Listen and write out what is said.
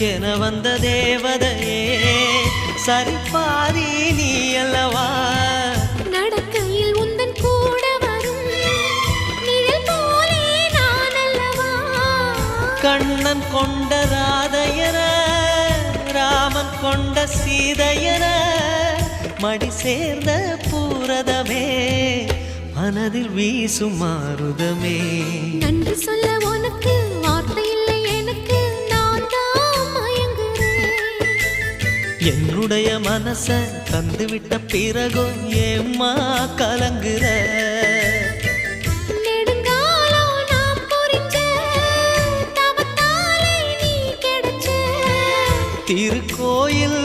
எனக்கென வந்த தேவதையே சரிபாதி நீ அல்லவா நடக்கையில் உந்தன் கூட வரும் நிழல் போலே நான் அல்லவா கண்ணன் கொண்ட ராதையர ராமன் கொண்ட சீதையர மடி சேர்ந்த பூரதமே மனதில் வீசும் மாருதமே நன்றி சொல்ல உனக்கு வார்த்தை இல்லை எனக்கு நான் தான் மயங்குறேன் என்னுடைய மனச தந்துவிட்ட பிறகும் ஏம்மா கலங்குற நெடுங்காலம் நாம் பொறிச்ச தவத்தாலே நீ கிடைச்ச திருக்கோயில்